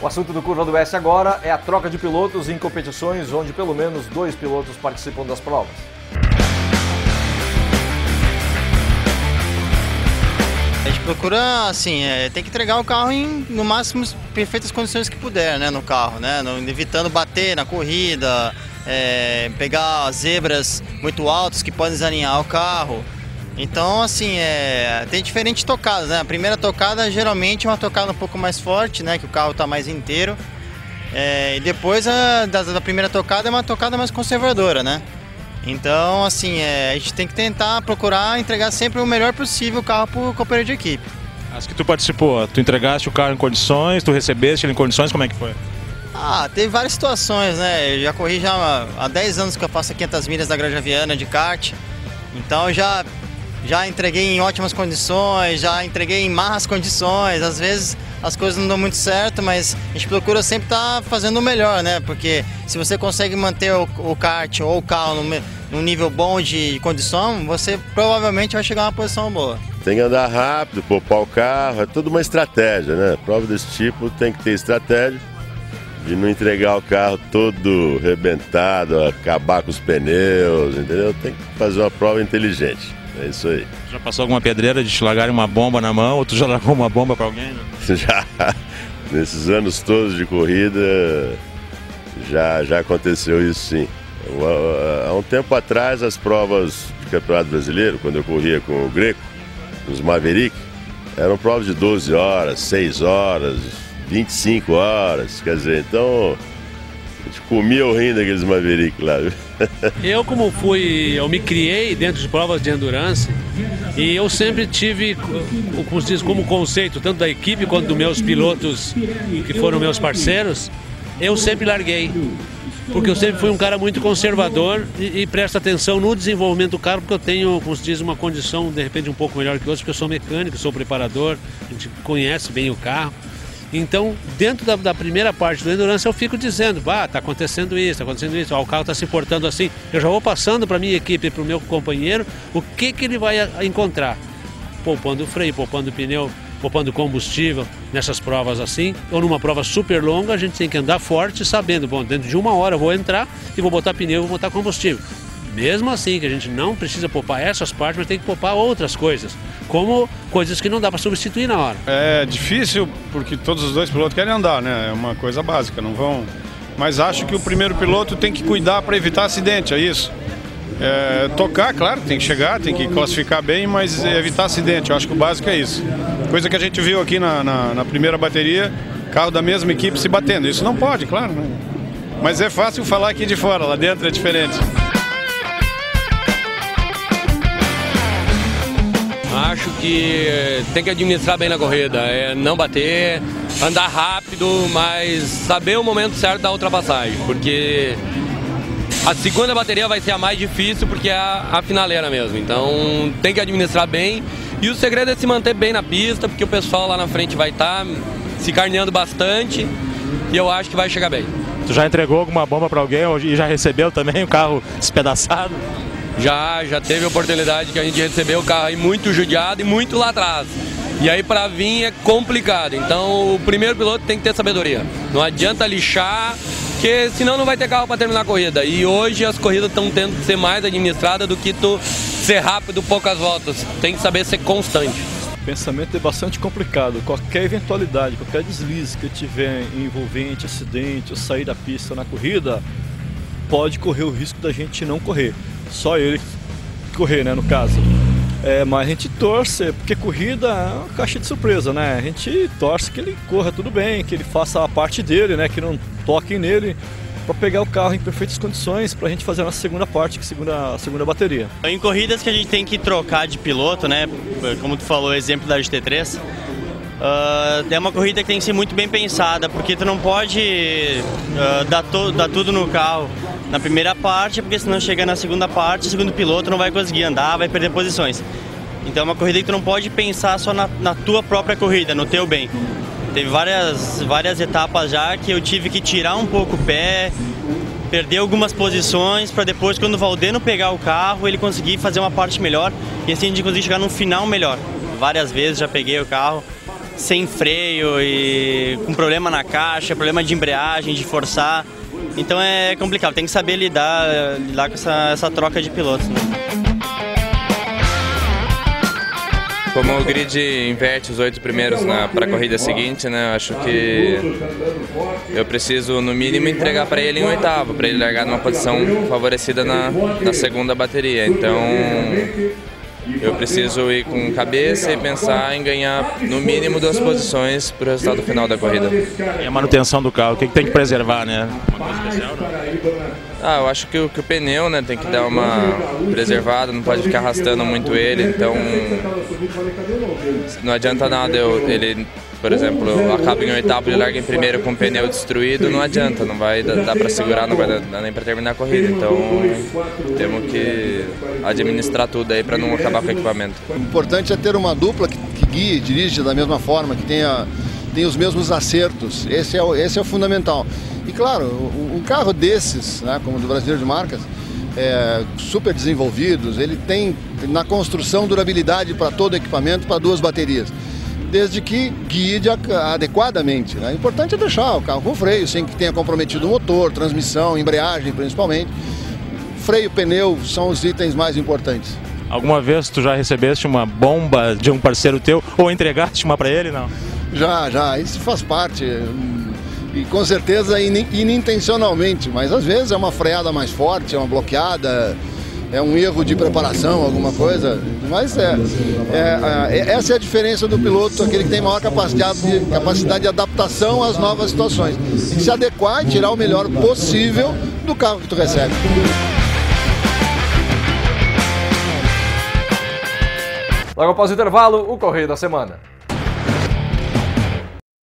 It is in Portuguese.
O assunto do Curva do Oeste agora é a troca de pilotos em competições onde pelo menos 2 pilotos participam das provas. A gente procura, assim, tem que entregar o carro no máximo perfeitas condições que puder, né, no carro, né, evitando bater na corrida, pegar zebras muito altas que podem desalinhar o carro. Então, assim, tem diferentes tocadas, né? A primeira tocada geralmente é uma tocada um pouco mais forte, né, que o carro está mais inteiro. E depois da primeira tocada é uma tocada mais conservadora, né? Então, assim, a gente tem que tentar procurar entregar sempre o melhor possível o carro para o companheiro de equipe. As que tu participou, tu entregaste o carro em condições, tu recebeste ele em condições, como é que foi? Teve várias situações, né? Eu já corri há 10 anos que eu faço 500 milhas da Granja Viana de kart. Então eu já entreguei em ótimas condições, já entreguei em más condições. Às vezes as coisas não dão muito certo, mas a gente procura sempre estar fazendo o melhor, né? Porque se você consegue manter o kart ou o carro num nível bom de condição, você provavelmente vai chegar a uma posição boa. Tem que andar rápido, poupar o carro, é tudo uma estratégia, né? Prova desse tipo tem que ter estratégia de não entregar o carro todo arrebentado, acabar com os pneus, entendeu? Tem que fazer uma prova inteligente, é isso aí. Já passou alguma pedreira de te largarem uma bomba na mão ou tu já largou uma bomba para alguém? Né? Já, nesses anos todos de corrida, já aconteceu isso sim. Há um tempo atrás, as provas de Campeonato Brasileiro, quando eu corria com o Greco, os Maverick, eram provas de 12 horas, 6 horas, 25 horas, quer dizer, então a gente comia o rim daqueles Maverick lá. Eu me criei dentro de provas de endurance e eu sempre tive, como conceito, tanto da equipe quanto dos meus pilotos que foram meus parceiros, eu sempre larguei. Porque eu sempre fui um cara muito conservador e presto atenção no desenvolvimento do carro, porque eu tenho, como se diz, uma condição de repente um pouco melhor que outros, porque eu sou mecânico, sou preparador, a gente conhece bem o carro. Então, dentro da primeira parte do Endurance, eu fico dizendo, tá acontecendo isso, o carro está se portando assim. Eu já vou passando para a minha equipe, para o meu companheiro, o que ele vai encontrar. Poupando freio, poupando pneu, poupando combustível nessas provas assim, ou numa prova super longa, a gente tem que andar forte sabendo, dentro de 1 hora eu vou entrar e vou botar pneu e vou botar combustível. Mesmo assim, que a gente não precisa poupar essas partes, mas tem que poupar outras coisas, como coisas que não dá para substituir na hora. É difícil porque todos os 2 pilotos querem andar, né? É uma coisa básica, não vão... Mas acho que o primeiro piloto tem que cuidar para evitar acidente, é isso. Tocar, claro, tem que chegar, tem que classificar bem, mas evitar acidente, eu acho que o básico é isso. Coisa que a gente viu aqui na primeira bateria, carro da mesma equipe se batendo. Isso não pode, claro, né? Mas é fácil falar aqui de fora, lá dentro é diferente. Acho que tem que administrar bem na corrida, não bater, andar rápido, mas saber o momento certo da ultrapassagem, porque a segunda bateria vai ser a mais difícil porque é a finaleira mesmo, então tem que administrar bem e o segredo é se manter bem na pista, porque o pessoal lá na frente vai estar se carneando bastante e eu acho que vai chegar bem. Tu já entregou alguma bomba para alguém e já recebeu também o carro despedaçado? Já teve a oportunidade que a gente recebeu o carro aí muito judiado e muito lá atrás. E aí para vir é complicado, então o primeiro piloto tem que ter sabedoria. Não adianta lixar, porque senão não vai ter carro para terminar a corrida. E hoje as corridas estão tendo que ser mais administradas do que tu ser rápido, poucas voltas. Tem que saber ser constante. O pensamento é bastante complicado. Qualquer eventualidade, qualquer deslize que tiver envolvente, acidente ou sair da pista na corrida, pode correr o risco da gente não correr. Só ele correr, né, no caso. Mas a gente torce, porque corrida é uma caixa de surpresa, né? A gente torce que ele corra tudo bem, que ele faça a parte dele, né? Que não toquem nele, para pegar o carro em perfeitas condições para a gente fazer a nossa segunda parte, que é a segunda bateria. Em corridas que a gente tem que trocar de piloto, né? Como tu falou, o exemplo da GT3, é uma corrida que tem que ser muito bem pensada, porque tu não pode dar tudo no carro na primeira parte, porque senão chega na segunda parte, o segundo piloto não vai conseguir andar, vai perder posições. Então é uma corrida que tu não pode pensar só na tua própria corrida, no teu bem. Teve várias etapas já que eu tive que tirar um pouco o pé, perder algumas posições, para depois, quando o Valdeno pegar o carro, ele conseguir fazer uma parte melhor e assim a gente conseguir chegar num final melhor. Várias vezes já peguei o carro sem freio e com problema na caixa, problema de embreagem, de forçar. Então é complicado, tem que saber lidar com essa troca de pilotos, né? Como o grid inverte os 8 primeiros para a corrida seguinte, né, acho que eu preciso, no mínimo, entregar para ele em 8º, para ele largar numa posição favorecida na segunda bateria. Então, eu preciso ir com cabeça e pensar em ganhar, no mínimo, 2 posições para o resultado final da corrida. E a manutenção do carro, o que tem que preservar, né? Uma coisa especial, não? Eu acho que o pneu, né, tem que dar uma preservada, não pode ficar arrastando muito ele, então não adianta nada ele, por exemplo, acaba em 8º e larga em primeiro com o pneu destruído, não adianta, não vai dar para segurar, não vai dar nem para terminar a corrida, então temos que administrar tudo aí para não acabar com o equipamento. O importante é ter uma dupla que guie e dirige da mesma forma, que tem os mesmos acertos, esse é o fundamental. E claro, um carro desses, né, como o do Brasileiro de Marcas, super desenvolvidos, ele tem na construção durabilidade para todo o equipamento, para 2 baterias, desde que guie adequadamente, né? O importante é deixar o carro com freio, sem que tenha comprometido o motor, transmissão, embreagem principalmente. Freio, pneu são os itens mais importantes. Alguma vez tu já recebeste uma bomba de um parceiro teu ou entregaste uma para ele, não? Já, isso faz parte. E com certeza inintencionalmente, mas às vezes é uma freada mais forte, é uma bloqueada, é um erro de preparação, alguma coisa. Mas essa é a diferença do piloto, aquele que tem maior capacidade de adaptação às novas situações. E se adequar e tirar o melhor possível do carro que tu recebe. Logo após o intervalo, o Correio da Semana.